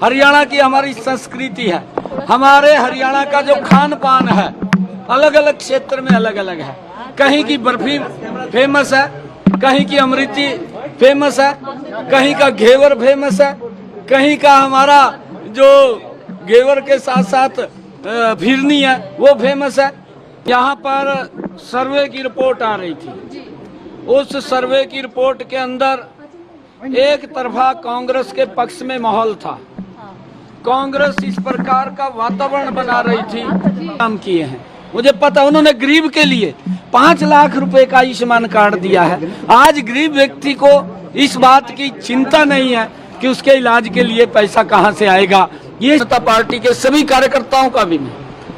हरियाणा की हमारी संस्कृति है। हमारे हरियाणा का जो खान पान है अलग अलग क्षेत्र में अलग अलग है। कहीं की बर्फी फेमस है, कहीं की अमृति फेमस है, कहीं का घेवर फेमस है, कहीं का हमारा जो घेवर के साथ साथ फिरनी है वो फेमस है। यहाँ पर सर्वे की रिपोर्ट आ रही थी, उस सर्वे की रिपोर्ट के अंदर एक तरफा कांग्रेस के पक्ष में माहौल था। कांग्रेस इस प्रकार का वातावरण बना रही थी, काम किए हैं। मुझे पता, उन्होंने गरीब के लिए 5 लाख रुपए का आयुष्मान कार्ड दिया है। आज गरीब व्यक्ति को इस बात की चिंता नहीं है कि उसके इलाज के लिए पैसा कहां से आएगा। ये जनता पार्टी के सभी कार्यकर्ताओं का भी मैं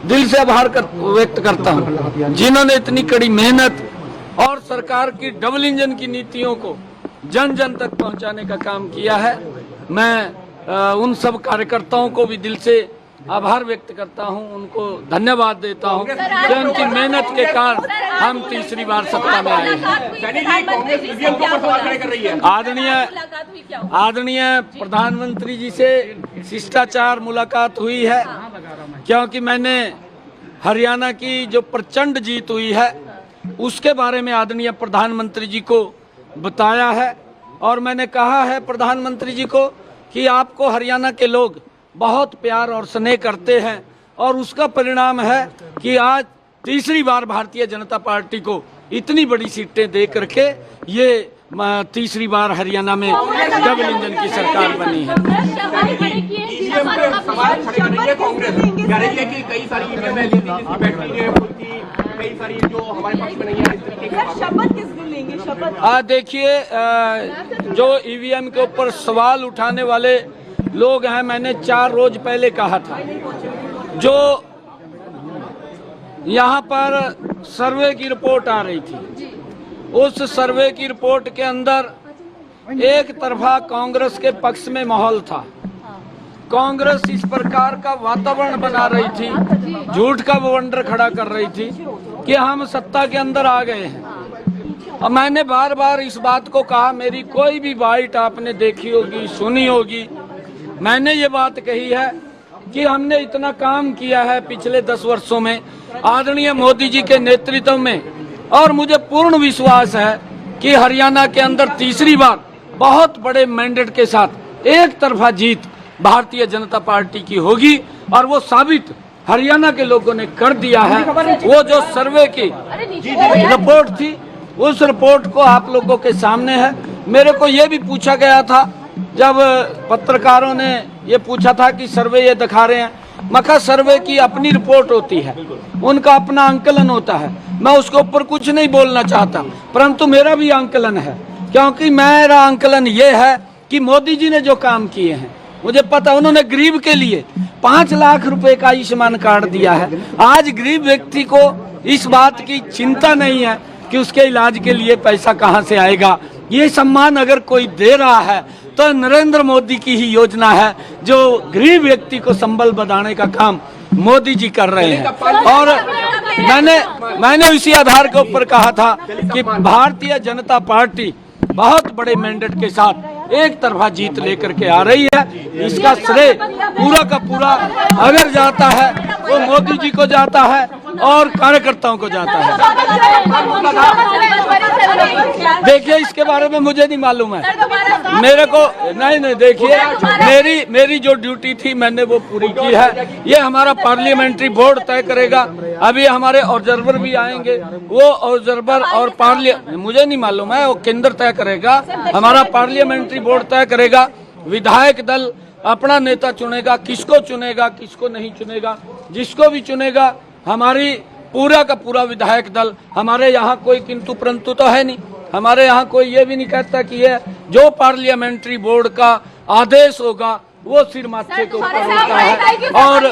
दिल से आभार व्यक्त करता हूं, जिन्होंने इतनी कड़ी मेहनत और सरकार की डबल इंजन की नीतियों को जन जन तक पहुंचाने का काम किया है। मैं उन सब कार्यकर्ताओं को भी दिल से आभार व्यक्त करता हूं, उनको धन्यवाद देता हूं कि उनकी मेहनत के कारण हम तीसरी बार सत्ता में आए हैं। आदरणीय प्रधानमंत्री जी से शिष्टाचार मुलाकात हुई है, क्योंकि मैंने हरियाणा की जो प्रचंड जीत हुई है उसके बारे में आदरणीय प्रधानमंत्री जी को बताया है। और मैंने कहा है प्रधानमंत्री जी को कि आपको हरियाणा के लोग बहुत प्यार और स्नेह करते हैं, और उसका परिणाम है कि आज तीसरी बार भारतीय जनता पार्टी को इतनी बड़ी सीटें दे करके ये तीसरी बार हरियाणा में डबल इंजन की सरकार बनी है। देखिए, जो ईवीएम के ऊपर सवाल उठाने वाले लोग हैं, मैंने 4 रोज पहले कहा था, जो यहाँ पर सर्वे की रिपोर्ट आ रही थी, उस सर्वे की रिपोर्ट के अंदर एक तरफा कांग्रेस के पक्ष में माहौल था। कांग्रेस इस प्रकार का वातावरण बना रही थी, झूठ का बवंडर खड़ा कर रही थी कि हम सत्ता के अंदर आ गए हैं। और मैंने बार बार इस बात को कहा, मेरी कोई भी बाइट आपने देखी होगी, सुनी होगी, मैंने ये बात कही है कि हमने इतना काम किया है पिछले 10 वर्षों में आदरणीय मोदी जी के नेतृत्व में, और मुझे पूर्ण विश्वास है कि हरियाणा के अंदर तीसरी बार बहुत बड़े मैंडेट के साथ एक तरफा जीत भारतीय जनता पार्टी की होगी। और वो साबित हरियाणा के लोगों ने कर दिया है। वो जो सर्वे की रिपोर्ट थी, उस रिपोर्ट को आप लोगों के सामने है। मेरे को ये भी पूछा गया था, जब पत्रकारों ने ये पूछा था कि सर्वे ये दिखा रहे हैं, मखा सर्वे की अपनी रिपोर्ट होती है, उनका अपना आंकलन होता है, मैं उसके ऊपर कुछ नहीं बोलना चाहता, परंतु मेरा भी आंकलन है, क्योंकि मेरा आंकलन ये है कि मोदी जी ने जो काम किए हैं, मुझे पता, उन्होंने गरीब के लिए 5 लाख रुपए का आयुष्मान कार्ड दिया है। आज गरीब व्यक्ति को इस बात की चिंता नहीं है कि उसके इलाज के लिए पैसा कहां से आएगा। ये सम्मान अगर कोई दे रहा है तो नरेंद्र मोदी की ही योजना है, जो गरीब व्यक्ति को संबल बनाने का काम मोदी जी कर रहे हैं। और मैंने इसी आधार के ऊपर कहा था कि भारतीय जनता पार्टी बहुत बड़े मैंडेट के साथ एक तरफा जीत लेकर के आ रही है। इसका श्रेय पूरा का पूरा अगर जाता है वो मोदी जी को जाता है और कार्यकर्ताओं को जाता है। देखिए, इसके बारे में मुझे नहीं मालूम है, मेरे को नहीं देखिए, मेरी जो ड्यूटी थी मैंने वो पूरी की है। ये हमारा पार्लियामेंट्री बोर्ड तय करेगा। अभी हमारे ऑब्जर्वर भी आएंगे, वो ऑब्जर्वर और मुझे नहीं मालूम है, वो केंद्र तय करेगा, हमारा पार्लियामेंट्री बोर्ड तय करेगा। विधायक दल अपना नेता चुनेगा, किसको चुनेगा किसको नहीं चुनेगा, जिसको भी चुनेगा हमारी पूरा का पूरा विधायक दल, हमारे यहाँ कोई किंतु परंतु तो है नहीं, हमारे यहाँ कोई ये भी नहीं कहता कि ये जो पार्लियामेंट्री बोर्ड का आदेश होगा वो सिर माथे के ऊपर होता है। और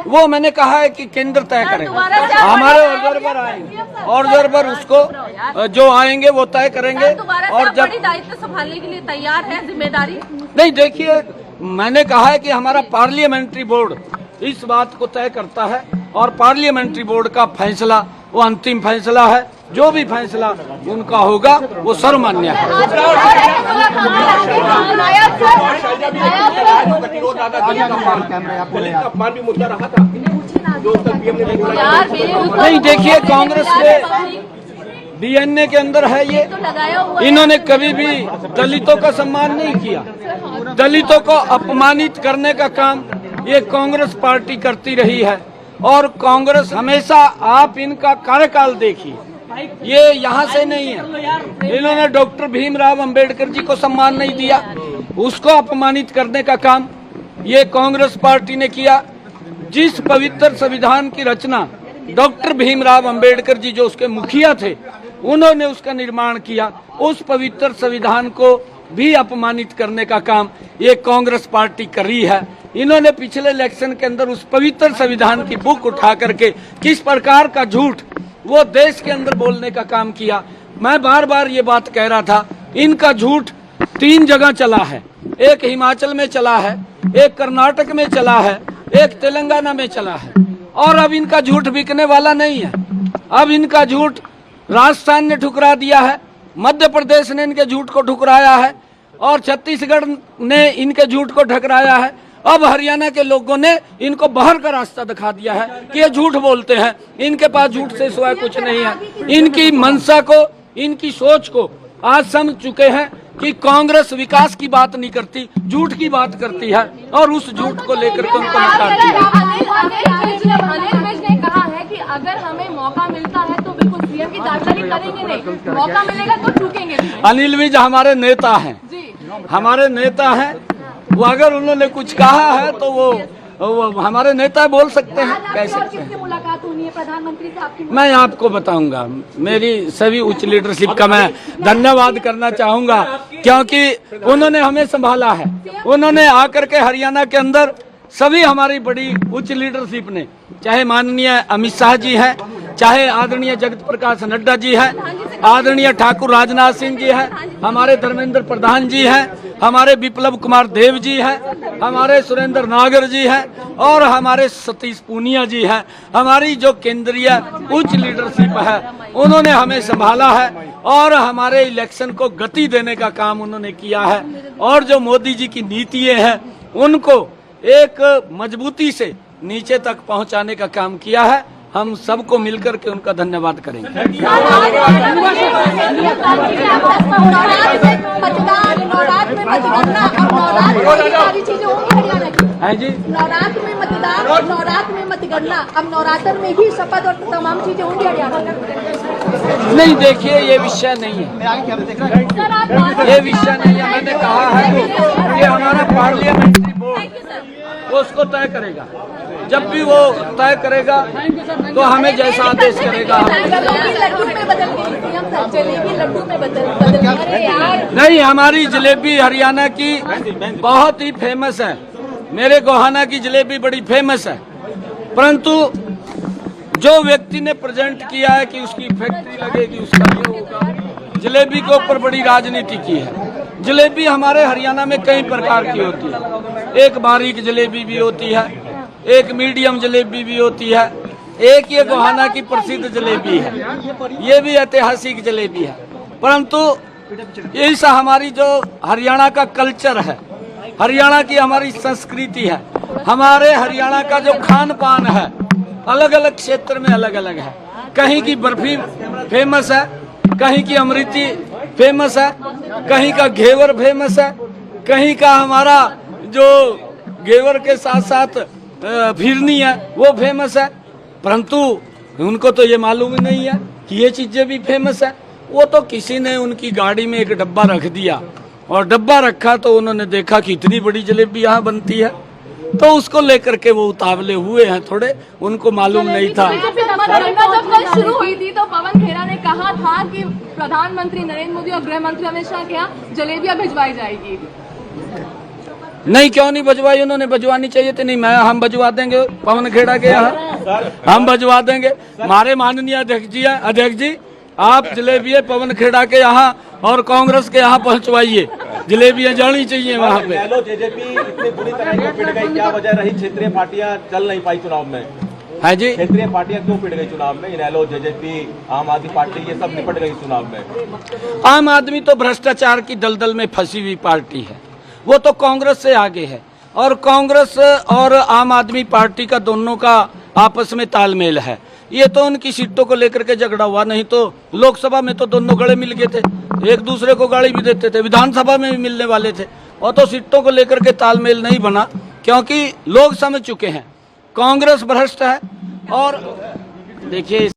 वो मैंने कहा है कि केंद्र तय करेगा, हमारे ऑब्जर्वर आएंगे, ऑब्जर्वर उसको जो आएंगे वो तय करेंगे। और जब दायित्व संभालने के लिए तैयार है, जिम्मेदारी नहीं, देखिए, मैंने कहा है कि हमारा पार्लियामेंट्री बोर्ड इस बात को तय करता है, और पार्लियामेंट्री बोर्ड का फैसला वो अंतिम फैसला है। जो भी फैसला उनका होगा वो सर्वमान्य है। नहीं, देखिए कांग्रेस के डीएनए के अंदर है ये। इन्होंने कभी भी दलितों का सम्मान नहीं किया। दलितों को अपमानित करने का काम ये कांग्रेस पार्टी करती रही है और कांग्रेस हमेशा, आप इनका कार्यकाल देखिए, ये यहाँ से नहीं है। इन्होंने डॉक्टर भीमराव अंबेडकर जी को सम्मान नहीं दिया, उसको अपमानित करने का काम ये कांग्रेस पार्टी ने किया। जिस पवित्र संविधान की रचना डॉक्टर भीमराव अंबेडकर जी जो उसके मुखिया थे, उन्होंने उसका निर्माण किया, उस पवित्र संविधान को भी अपमानित करने का काम ये कांग्रेस पार्टी कर रही है। इन्होंने पिछले इलेक्शन के अंदर उस पवित्र संविधान की बुक उठा करके किस प्रकार का झूठ वो देश के अंदर बोलने का काम किया। मैं बार बार ये बात कह रहा था, इनका झूठ 3 जगह चला है। एक हिमाचल में चला है, एक कर्नाटक में चला है, एक तेलंगाना में चला है, और अब इनका झूठ बिकने वाला नहीं है। अब इनका झूठ राजस्थान ने ठुकरा दिया है, मध्य प्रदेश ने इनके झूठ को ठुकराया है और छत्तीसगढ़ ने इनके झूठ को ठुकराया है। अब हरियाणा के लोगों ने इनको बाहर का रास्ता दिखा दिया है कि ये झूठ बोलते हैं, इनके पास झूठ से सिवाय कुछ नहीं है। इनकी मंशा को, इनकी सोच को आज समझ चुके हैं कि कांग्रेस विकास की बात नहीं करती, झूठ की बात करती है और उस झूठ को लेकर के उनको नकारती है। अनिल विज ने कहा है कि अगर हमें मौका मिलता है तो बिल्कुल सीएम की दावेदारी करेंगे नहीं, मौका मिलेगा तो चूकेंगे नहीं। अनिल विज हमारे नेता हैं, हमारे नेता हैं। वो अगर उन्होंने कुछ कहा है तो वो हमारे नेता बोल सकते हैं, कह सकते हैं। मुलाकात होनी है प्रधानमंत्री से आपकी? मैं आपको बताऊंगा। मेरी सभी उच्च लीडरशिप का मैं धन्यवाद करना चाहूंगा, क्योंकि उन्होंने हमें संभाला है। उन्होंने आकर के हरियाणा के अंदर सभी हमारी बड़ी उच्च लीडरशिप ने, चाहे माननीय अमित शाह जी हैं, चाहे आदरणीय जगत प्रकाश नड्डा जी हैं, आदरणीय ठाकुर राजनाथ सिंह जी हैं, हमारे धर्मेंद्र प्रधान जी हैं, हमारे विप्लव कुमार देव जी हैं, हमारे सुरेंद्र नागर जी हैं और हमारे सतीश पूनिया जी हैं। हमारी जो केंद्रीय उच्च लीडरशिप है उन्होंने हमें संभाला है और हमारे इलेक्शन को गति देने का काम उन्होंने किया है। और जो मोदी जी की नीतियां हैं उनको एक मजबूती से नीचे तक पहुंचाने का काम किया है। हम सबको मिलकर के उनका धन्यवाद करेंगे। है जी, नवरात्र में मतदान और नवरात्र में मतगणना, अब नवरात्र में ही शपथ और तमाम चीजें होंगी हरियाणा में? नहीं, देखिए ये विषय नहीं है, ये विषय नहीं है। मैंने कहा है कि हमारा पार्लियामेंट्री बोर्ड उसको तय करेगा, जब भी वो तय करेगा तो हमें जैसा आदेश करेगा। नहीं, हमारी जलेबी हरियाणा की बहुत ही फेमस है। मेरे गोहाना की जलेबी बड़ी फेमस है, परंतु जो व्यक्ति ने प्रेजेंट किया है कि उसकी फैक्ट्री लगेगी, उसका ये होगा, जलेबी के ऊपर बड़ी राजनीति की है। जलेबी हमारे हरियाणा में कई प्रकार की होती है। एक बारीक जलेबी भी होती है, एक मीडियम जलेबी भी होती है, एक ये गोहाना की प्रसिद्ध जलेबी है, ये भी ऐतिहासिक जलेबी है। परंतु ऐसा हमारी जो हरियाणा का कल्चर है, हरियाणा की हमारी संस्कृति है, हमारे हरियाणा का जो खान पान है अलग अलग क्षेत्र में अलग अलग है। कहीं की बर्फी फेमस है, कहीं की अमृति फेमस है, कहीं का घेवर फेमस है, कहीं का हमारा जो घेवर के साथ साथ फिरनी है वो फेमस है। परंतु उनको तो ये मालूम ही नहीं है कि ये चीजें भी फेमस है। वो तो किसी ने उनकी गाड़ी में एक डब्बा रख दिया और डब्बा रखा तो उन्होंने देखा कि इतनी बड़ी जलेबी यहाँ बनती है, तो उसको लेकर के वो उतावले हुए हैं थोड़े, उनको मालूम नहीं था। जब कल शुरू हुई थी तो पवन खेड़ा ने कहा था कि प्रधानमंत्री नरेंद्र मोदी और गृह मंत्री अमित शाह के यहाँ जलेबियां भिजवाई जाएगी। नहीं, क्यों नहीं भिजवाई? उन्होंने भिजवानी चाहिए थी। नहीं, हम भिजवा देंगे पवन खेड़ा के यहाँ, हम भिजवा देंगे। हमारे माननीय अध्यक्ष जी आप जलेबियां पवन खेड़ा के यहाँ और कांग्रेस के यहाँ पहुँचवाइए, जलेबियां जानी चाहिए वहाँ पे। जेजेपी इतनी बुरी तरह से पिट गई, क्या वजह रही? क्षेत्रीय पार्टियां चल नहीं पाई चुनाव में। है जी। क्षेत्रीय पार्टियां क्यों पिट गई चुनाव में? इनेलो, जेजेपी, आम आदमी पार्टी, ये सब निपट गई चुनाव में। आम आदमी तो भ्रष्टाचार की दलदल में फंसी हुई पार्टी है, वो तो कांग्रेस से आगे है, और कांग्रेस और आम आदमी पार्टी का दोनों का आपस में तालमेल है। ये तो उनकी सीटों को लेकर के झगड़ा हुआ, नहीं तो लोकसभा में तो दोनों गले मिल गए थे, एक दूसरे को गाली भी देते थे, विधानसभा में भी मिलने वाले थे, और तो सीटों को लेकर के तालमेल नहीं बना, क्योंकि लोग समझ चुके हैं कांग्रेस भ्रष्ट है। और देखिए